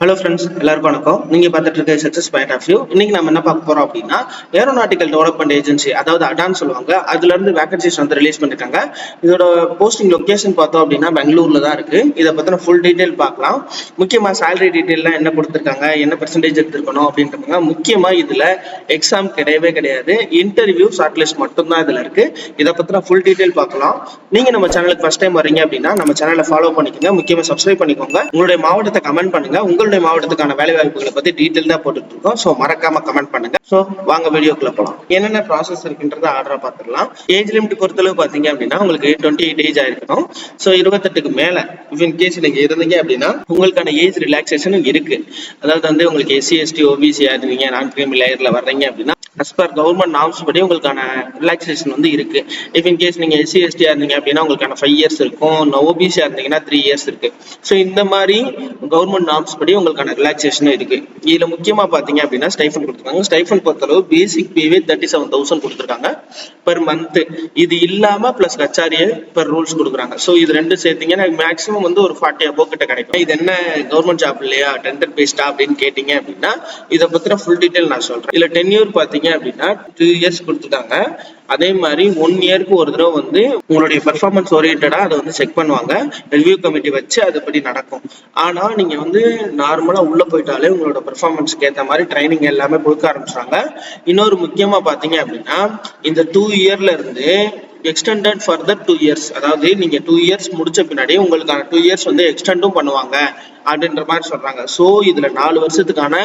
Hello friends, எல்லாருக்கும் வணக்கம். நீங்க பார்த்துட்டு இருக்க சக்சஸ் பாயிண்ட் ஆஃப் வியூ. இன்னைக்கு நம்ம என்ன பார்க்க போறோம் அப்படின்னா, ஏரோநாட்டிக்கல் டெவலப்மெண்ட் ஏஜென்சி, அதாவது அடான்னு சொல்லுவாங்க, அதுல இருந்து வேகன்சிஸ் வந்து ரிலீஸ் பண்ணிருக்காங்க. இதோட போஸ்டிங் லொகேஷன் பார்த்தோம் அப்படின்னா பெங்களூர்ல தான் இருக்கு. இதை பத்தின ஃபுல் டீடைல் பார்க்கலாம். முக்கியமா சேலரி டீடைல்லாம் என்ன கொடுத்துருக்காங்க, என்ன பெர்சன்டேஜ் எடுத்துருக்கணும் அப்படின்றாங்க. முக்கியமா இதுல எக்ஸாம் கிடையவே கிடையாது, இன்டர்வியூ ஷார்ட் லிஸ்ட் மட்டும் தான் இதுல இருக்கு. இதை பத்தின ஃபுல் டீடைல் பார்க்கலாம். நீங்க நம்ம சேனலுக்கு ஃபர்ஸ்ட் டைம் வரீங்க அப்படின்னா நம்ம சேனலை ஃபாலோ பண்ணிக்கோங்க, முக்கியமா சப்ஸ்கிரைப் பண்ணிக்கோங்க. உங்களுடைய மாவட்டத்தை கமெண்ட் பண்ணுங்க. உங்களுடைய மாவட்டத்துக்கான வேலை வாய்ப்புகளை பத்தி டீடைல் தான் போட்டுட்டு இருக்கோம். சோ மறக்காம கமெண்ட் பண்ணுங்க. சோ வாங்க வீடியோக்குள்ள போலாம். என்னென்ன ப்ராசஸ் இருக்குன்றத ஆர்டரா பார்த்துடலாம். ஏஜ் லிமிட் பொறுத்தளவு பாத்தீங்க அப்படின்னா உங்களுக்கு 28 ஏஜ் ஆயிருக்கணும். சோ 28க்கு மேல இன் கேஸ் நீங்க இருந்தீங்க அப்படின்னா உங்களுக்கான ஏஜ் ரிலாக்ஸேஷன் இருக்கு. அதாவது வந்து உங்களுக்கு எஸ்சி எஸ்டி ஓபிசி இருந்தீங்க, நான் கிரிமி லேயர்ல வர்றீங்க அப்படின்னா as per கவர்மெண்ட் நார்ம்ஸ் படி உங்களுக்கான ரிலாக்ஸேஷன் வந்து இருக்கு. இஃப் இன் கேஸ் நீங்க எஸ்சி எஸ்டியா இருந்தீங்க அப்படின்னா உங்களுக்கான 5 இயர்ஸ் இருக்கும். ஓபிசியா இருந்தீங்கன்னா 3 இயர்ஸ் இருக்கு. ஸோ இந்த மாதிரி கவர்மெண்ட் நார்ம்ஸ் படி உங்களுக்கான ரிலாக்ஸேஷன் இருக்கு. இதுல முக்கியமா பாத்தீங்க அப்படின்னா ஸ்டைஃபன் கொடுத்துருக்காங்க. ஸ்டைஃபன் பொறுத்தளவு பேசிக் பேவே 37,000 கொடுத்துருக்காங்க பெர் மந்த். இது இல்லாம பிளஸ் ஹச்ஆர்ஏ பெர் ரூல்ஸ் கொடுக்குறாங்க. ஸோ இது ரெண்டு சேர்த்தீங்கன்னா மேக்ஸிமம் வந்து ஒரு 40 above கிட்ட கிடைக்கும். இது என்ன கவர்மெண்ட் ஜாப் இல்லையா, டெண்டர் பேஸ்டா அப்படின்னு கேட்டீங்க அப்படின்னா இதை பத்தின ஃபுல் டீடைல் நான் சொல்றேன். இதுல டென்யூர் பாத்தீங்க அப்படின்னா 2 இயர்ஸ் கொடுத்துட்டாங்க. அதே மாதிரி 1 இயருக்கு ஒரு தடவை வந்து உங்களுடைய பெர்ஃபார்மன்ஸ் ஓரியன்டா அதை வந்து செக் பண்ணுவாங்க. ரிவ்யூ கமிட்டி வச்சு அதுபடி நடக்கும். ஆனா நீங்க வந்து நார்மலா உள்ள போயிட்டாலே உங்களோட பெர்ஃபார்மன்ஸ்க்கு ஏற்ற மாதிரி ட்ரைனிங் எல்லாமே கொடுக்க ஆரம்பிச்சாங்க. இன்னொரு முக்கியமா பாத்தீங்க அப்படின்னா இந்த 2 இயர்ல இருந்து எக்ஸ்டெண்டட் ஃபர்தர் 2 இயர்ஸ், அதாவது நீங்க 2 இயர்ஸ் முடிச்ச பின்னாடி உங்களுக்கான 2 இயர்ஸ் வந்து எக்ஸ்டெண்டும் பண்ணுவாங்க அப்படின்ற மாதிரி சொல்றாங்க. சோ இதுல 4 வருஷத்துக்கான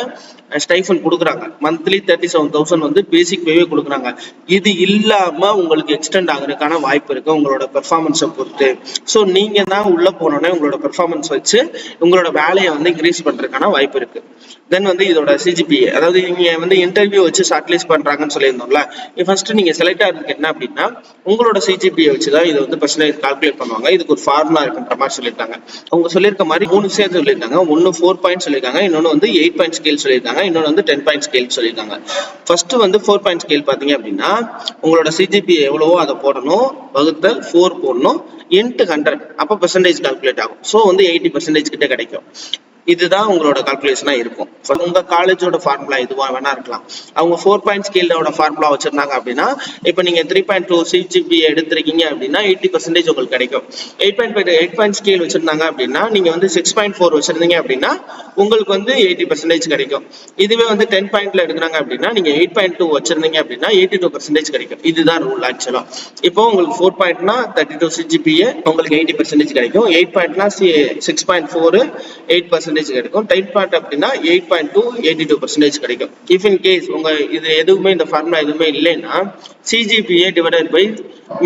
ஸ்டைஃபன் கொடுக்குறாங்க. மந்த்லி 37,000 வந்து பேசிக் பேவே கொடுக்குறாங்க. இது இல்லாம உங்களுக்கு எக்ஸ்டெண்ட் ஆகுறதுக்கான வாய்ப்பு இருக்கு உங்களோட பெர்ஃபார்மன்ஸை பொறுத்து. ஸோ நீங்க தான் உள்ள போனோன்னே உங்களோட பெர்ஃபார்மன்ஸ் வச்சு உங்களோட வேலையை வந்து இன்க்ரீஸ் பண்றதுக்கான வாய்ப்பு இருக்கு. தென் வந்து இதோட சிஜிபிஏ, அதாவது நீங்க வந்து இன்டர்வியூ வச்சு ஷார்ட் லிஸ்ட் பண்றாங்கன்னு சொல்லியிருந்தோம்ல, ஃபர்ஸ்ட் நீங்க செலக்ட் ஆகிறதுக்கு என்ன அப்படின்னா உங்களோட சிஜிபிஏ வச்சுதான் இதை வந்து பர்சன்டேஜ் கால்குலேட் பண்ணுவாங்க. இதுக்கு ஒரு ஃபார்முலா இருக்குன்ற மாதிரி சொல்லியிருக்காங்க. அவங்க சொல்லியிருக்க மாதிரி 3 விஷயத்தை சொல்லியிருக்காங்க. ஒன்னு 4 பாயிண்ட் சொல்லியிருக்காங்க, இன்னொன்னு வந்து 8 பாயிண்ட் ஸ்கேல் சொல்லியிருக்காங்க, இன்னொன்று வந்து 10 பாயிண்ட் ஸ்கேல் சொல்லியிருக்காங்க. ஃபர்ஸ்ட் வந்து 4 பாயிண்ட் ஸ்கேல் பாத்தீங்க அப்படின்னா உங்களோட சிஜிபிஏ எவ்வளவோ அதை போடணும், வகுத்தல் 4 போடணும், இன்ட்டு 100, அப்போ பெர்சன்டேஜ் கால்குலேட் ஆகும். ஸோ வந்து 80% கிட்ட கிடைக்கும். இதுதான் உங்களோட கால்குலேஷனா இருக்கும். உங்க காலேஜோட ஃபார்முலா இதுவா வேணா இருக்கலாம். அவங்க 4 பாயிண்ட் ஸ்கேலோட ஃபார்முலா வச்சிருந்தாங்க அப்படின்னா இப்போ நீங்க 3.2 சிஜிபிஏ எடுத்திருக்கீங்க அப்படின்னா 80% உங்களுக்கு கிடைக்கும். 8 பாயிண்ட் ஸ்கேல் வச்சிருந்தாங்க அப்படின்னா நீங்க வந்து 6.4 வச்சிருந்தீங்க அப்படின்னா உங்களுக்கு வந்து 80% கிடைக்கும். இதுவே வந்து 10 பாயிண்ட்ல எடுக்கிறாங்க அப்படின்னா நீங்க 8.2 வச்சிருந்தீங்க அப்படின்னா 82% கிடைக்கும். இதுதான் ரூல் ஆக்சுவலா. இப்போ உங்களுக்கு 4 பாயிண்ட்னா 32 சிஜிபிஏ உங்களுக்கு 80% கிடைக்கும். 8 பாயிண்ட்னா 6.4 8% கிடைக்கும். 10 பாயிண்ட் அப்படின்னா 8.2 82% கிடைக்கும். இஃப் இன் கேஸ் உங்க இது எதுவுமே இந்த ஃபார்முலா எதுவுமே இல்லைன்னா சிஜிபிஏ டிவைடட் பை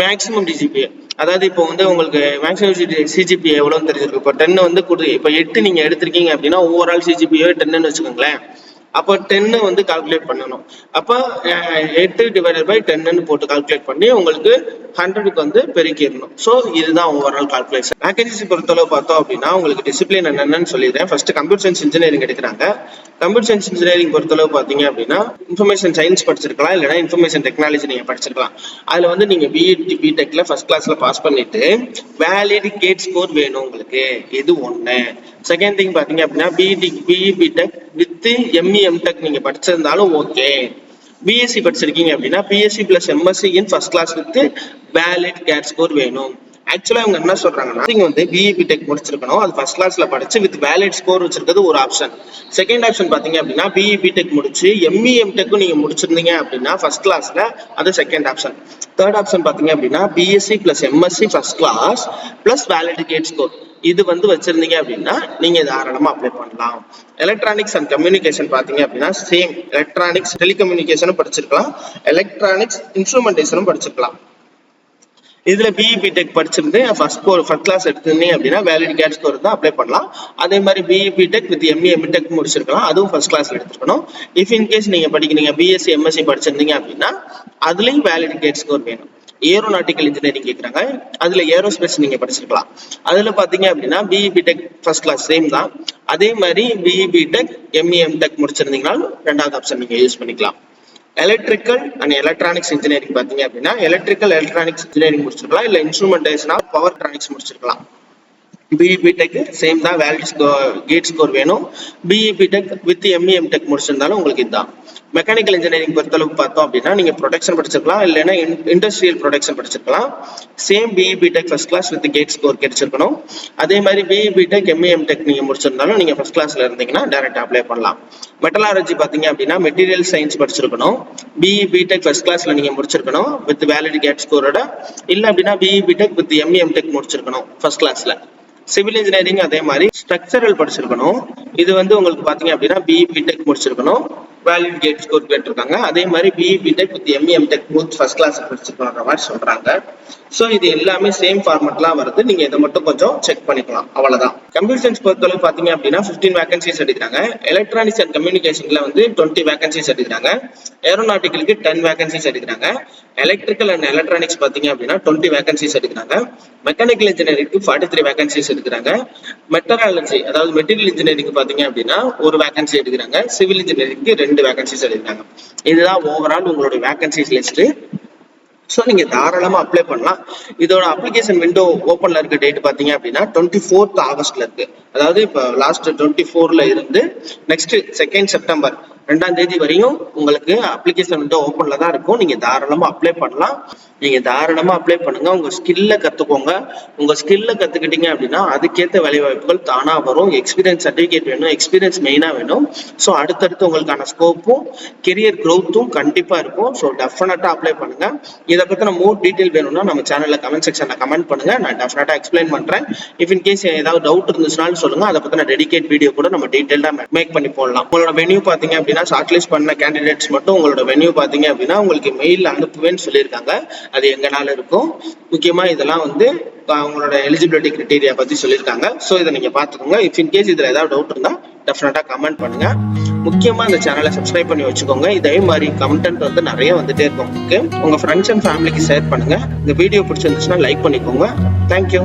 மேக்ஸிமம் டிஜிபிஏ, அதாவது இப்போ வந்து உங்களுக்கு மேக்ஸிமம் சிஜிபிஏ எவ்வளவுன்னு தெரிஞ்சிருக்கு. இப்போ 10 வந்து இப்போ 8 நீங்க எடுத்திருக்கீங்க அப்படின்னா ஓவரால் சிஜிபிஏ 10ன்னு வச்சுக்கோங்களேன். அப்போ 10 வந்து கால்குலேட் பண்ணணும். அப்போ 8 டிவைடட் பை 10ன்னு போட்டு கால்குலேட் பண்ணி உங்களுக்கு 100க்கு வந்து பெருக்கிடணும். ஸோ இதுதான் ஓவரால் கால்குலேஷன். வேகன்சி பொறுத்தளவு பார்த்தோம் அப்படின்னா உங்களுக்கு டிசிப்ளின் என்னென்னு சொல்லிடுறேன். ஃபர்ஸ்ட் கம்ப்யூட்டர் சயின்ஸ் இன்ஜினியரிங் எடுக்கிறாங்க. கம்ப்யூட்டர் சயின்ஸ் இன்ஜினியரிங் பொறுத்தளவு பார்த்தீங்க அப்படின்னா இன்ஃபர்மேஷன் சயின்ஸ் படிச்சிருக்கலாம், இல்லைன்னா இன்ஃபர்மேஷன் டெக்னாலஜி நீங்க படிச்சிருக்கலாம். அதுல வந்து நீங்க பிஇடி பிடெக்ல ஃபர்ஸ்ட் கிளாஸ்ல பாஸ் பண்ணிட்டு வேலிட் கேட் ஸ்கோர் வேணும் உங்களுக்கு. இது ஒண்ணு. செகண்ட் திங் பாத்தீங்க அப்படின்னா BE BTech with ME MTech நீங்க படிச்சிருந்தாலும் ஓகே. பிஎஸ்சி படிச்சிருக்கீங்க அப்படின்னா BSc plus MSc in first class with valid GATE score வேணும். ஆக்சுவலா அவங்க என்ன சொல்றாங்கன்னா நீங்க வந்து பிஇ பிடெக் முடிச்சிருக்கணும், அது ஃபர்ஸ்ட் கிளாஸ்ல படிச்சு வித் வேலிட் ஸ்கோர் வச்சிருக்கிறது ஒரு ஆப்ஷன். செகண்ட் ஆப்ஷன் பாத்தீங்க அப்படின்னா பிஇ பிடெக் முடிச்சு எம்இ எம்டெக்கும் நீங்க முடிச்சிருந்தீங்க அப்படின்னா ஃபர்ஸ்ட் கிளாஸ்ல, அது செகண்ட் ஆப்ஷன். தேர்ட் ஆப்ஷன் பாத்தீங்க அப்படின்னா BSc plus MSc first class plus valid GATE score இது வந்து வச்சிருந்தீங்க அப்படின்னா நீங்க தாராளமா அப்ளை பண்ணலாம். எலக்ட்ரானிக்ஸ் அண்ட் கம்யூனிகேஷன் பாத்தீங்க அப்படின்னா சேம், எலக்ட்ரானிக்ஸ் டெலிகம்யூனிகேஷனும் படிச்சிருக்கலாம், எலக்ட்ரானிக்ஸ் இன்ஸ்ட்ருமெண்டேஷனும் படிச்சிருக்கலாம். இதுல பிஇ பிடெக் படிச்சிருந்து ஃபர்ஸ்ட் கிளாஸ் எடுத்திருந்தீங்க அப்படின்னா வேலிட் கேட் ஸ்கோர் தான் அப்ளை பண்ணலாம். அதே மாதிரி BE BTech with ME MTech முடிச்சிருக்கலாம், அதுவும் ஃபர்ஸ்ட் கிளாஸ்ல எடுத்துக்கணும். இஃப் இன் கேஸ் நீங்க படிக்கிறீங்க பிஎஸ்சி எம்எஸ்சி படிச்சிருந்தீங்க அப்படின்னா அதுலயும் வேலிட் கேட் ஸ்கோர் வேணும். ஏரோநாட்டிக்கல் இன்ஜினியரிங் கேட்கறாங்க, அதுல ஏரோஸ்பேஸ் நீங்க படிச்சிருக்கலாம். அதுல பாத்தீங்க அப்படின்னா BE BTech first class same தான். அதே மாதிரி பிஇ பிடெக் எம்இ எம்டெக் முடிச்சிருந்தீங்கன்னாலும் ரெண்டாவது ஆப்ஷன் நீங்க யூஸ் பண்ணிக்கலாம். எலக்ட்ரிக்கல் அண்ட் எலக்ட்ரானிக்ஸ் இன்ஜினியரிங் பாத்தீங்க அப்படின்னா எலக்ட்ரிக்கல் எலக்ட்ரானிக்ஸ் இன்ஜினியரிங் முடிச்சிருக்கலாம், இல்ல இன்ஸ்ட்ருமெண்டேஷன் ஆஃப் பவர் எலக்ட்ரானிக்ஸ் முடிச்சிருக்கலாம். பிஇ பிடெக் சேம் தான், வேலிட் கேட் ஸ்கோர் வேணும். BE BTech with ME MTech முடிச்சிருந்தாலும் உங்களுக்கு இதுதான். மெக்கானிக்கல் இன்ஜினியரிங் பொறுத்தளவுக்கு பார்த்தோம் அப்படின்னா நீங்க ப்ரொடக்ஷன் படிச்சிருக்கலாம், இல்லைன்னா இண்டஸ்ட்ரியல் ப்ரொடக்ஷன் படிச்சிருக்கலாம். Same BE BTech first class with GATE score கிடைச்சிருக்கணும். அதே மாதிரி பிஇ பிடெக் எம்இ எம்டெக் நீங்க முடிச்சிருந்தாலும் நீங்க ஃபர்ஸ்ட் கிளாஸ்ல இருந்தீங்கன்னா டைரக்ட் அப்ளை பண்ணலாம். மெட்டலாலஜி பாத்தீங்க அப்படின்னா மெட்டீரியல் சயின்ஸ் படிச்சிருக்கணும். பிஇ பிடெக் ஃபர்ஸ்ட் கிளாஸ்ல நீங்க முடிச்சிருக்கணும் வித் வேலிட் கேட் ஸ்கோரோட, இல்ல அப்படின்னா BE BTech with ME MTech முடிச்சிருக்கணும் ஃபர்ஸ்ட் கிளாஸ்ல. சிவில் இன்ஜினியரிங் அதே மாதிரி ஸ்ட்ரக்சரல் படிச்சிருக்கணும். இது வந்து உங்களுக்கு பாத்தீங்க அப்படின்னா பிஇ பிடெக் முடிச்சிருக்கணும், வேலிட் கேட் ஸ்கோர் கேட்டிருக்காங்க. அதே மாதிரி BE BTech with ME MTech both first class படிச்சிருக்கணும்ன்ற மாதிரி சொல்றாங்க. ஸோ இது எல்லாமே சேம் ஃபார்மெட்லாம் வருது, நீங்க இதை மட்டும் கொஞ்சம் செக் பண்ணிக்கலாம், அவ்வளவுதான். கம்ப்யூட்டர் சயின்ஸ் பொறுத்தளவு பாத்தீங்க அப்படின்னா 15 வேகன்சிஸ் எடுக்கிறாங்க. எலக்ட்ரானிக்ஸ் அண்ட் கம்யூனிகேஷன்ல வந்து 20 வேகன்சிஸ் எடுக்கிறாங்க. ஏரோநாட்டிக்கலுக்கு 10 வேகன்சிஸ் எடுக்கிறாங்க. எலக்ட்ரிக்கல் அண்ட் எலக்ட்ரானிக்ஸ் பாத்தீங்க அப்படின்னா 20 வேகன்சிஸ் எடுக்கிறாங்க. மெக்கானிக்கல் இன்ஜினியரிங்க்கு 43 வேகன்சிஸ் எடுக்கிறாங்க. மெட்டராலஜி அதாவது மெட்டீரியல் இன்ஜினியரிங் பாத்தீங்க அப்படின்னா ஒரு வேகன்சி எடுக்கிறாங்க. சிவில் இன்ஜினியரிங்க்கு 2 வேகன்சிஸ் எடுக்கிறாங்க. இதுதான் ஓவரால் உங்களோட வேகன்சிஸ் லிஸ்ட். ஸோ நீங்க தாராளமா அப்ளை பண்ணலாம். இதோட அப்ளிகேஷன் விண்டோ ஓப்பன்ல இருக்க டேட் பாத்தீங்க அப்படின்னா 24th ஆகஸ்ட்ல இருக்கு. அதாவது இப்போ லாஸ்ட் 24ல இருந்து நெக்ஸ்ட் 2nd செப்டம்பர் 2ஆம் தேதி வரையும் உங்களுக்கு அப்ளிகேஷன் விண்டோ ஓப்பன்ல தான் இருக்கும். நீங்க தாராளமா அப்ளை பண்ணலாம். நீங்க தாராளமா அப்ளை பண்ணுங்க. உங்க ஸ்கில்ல கத்துக்கோங்க. உங்க ஸ்கில்ல கத்துக்கிட்டீங்க அப்படின்னா அதுக்கேற்ற வேலை வாய்ப்புகள் தானா வரும். எக்ஸ்பீரியன்ஸ் சர்டிபிகேட் வேணும், எக்ஸ்பீரியன்ஸ் மெயினா வேணும். ஸோ அடுத்தடுத்து உங்களுக்கான ஸ்கோப்பும் கெரியர் க்ரோத்தும் கண்டிப்பா இருக்கும். ஸோ டெஃபினட்டா அப்ளை பண்ணுங்க. இதை பத்தின மோர் டீடைல் வேணும்னா நம்ம சேனல்ல கமெண்ட் செக்ஷன்ல கமெண்ட் பண்ணுங்க, நான் டெஃபினட்டா எக்ஸ்பிளைன் பண்றேன். இஃப் இன் கேஸ் ஏதாவது டவுட் இருந்துச்சுனாலும் சொல்லுங்க, அதை பத்தின டெடிகேட் வீடியோ கூட நம்ம டீடைல்டா மேக் பண்ணி போடலாம். உங்களோட வென்யூ பாத்தீங்க அப்படின்னா ஷார்ட் லிஸ்ட் பண்ண கேண்டிடேட்ஸ் மட்டும் உங்களோட வென்யூ பாத்தீங்க அப்படின்னா உங்களுக்கு மெயில் அனுப்புவேன்னு சொல்லியிருக்காங்க. அது எங்கனால இருக்கும். முக்கியமா இதெல்லாம் வந்து உங்களோட எலிஜிபிலிட்டி கிரைட்டீரியா பத்தி சொல்லியிருக்காங்க. ஸோ இதை நீங்க பாத்துக்கோங்க. இஃப் இன் கேஸ் இதுல ஏதாவது டவுட் இருந்தா டெஃபினட்டா கமெண்ட் பண்ணுங்க. முக்கியமா இந்த சேனலை சப்ஸ்கிரைப் பண்ணி வச்சுக்கோங்க. இதே மாதிரி கண்டென்ட் வந்து நிறைய வந்துட்டே இருக்கும். உங்க ஃப்ரெண்ட்ஸ் அண்ட் ஃபேமிலிக்கு ஷேர் பண்ணுங்க. இந்த வீடியோ பிடிச்சிருந்துச்சுன்னா லைக் பண்ணிக்கோங்க. தேங்க்யூ.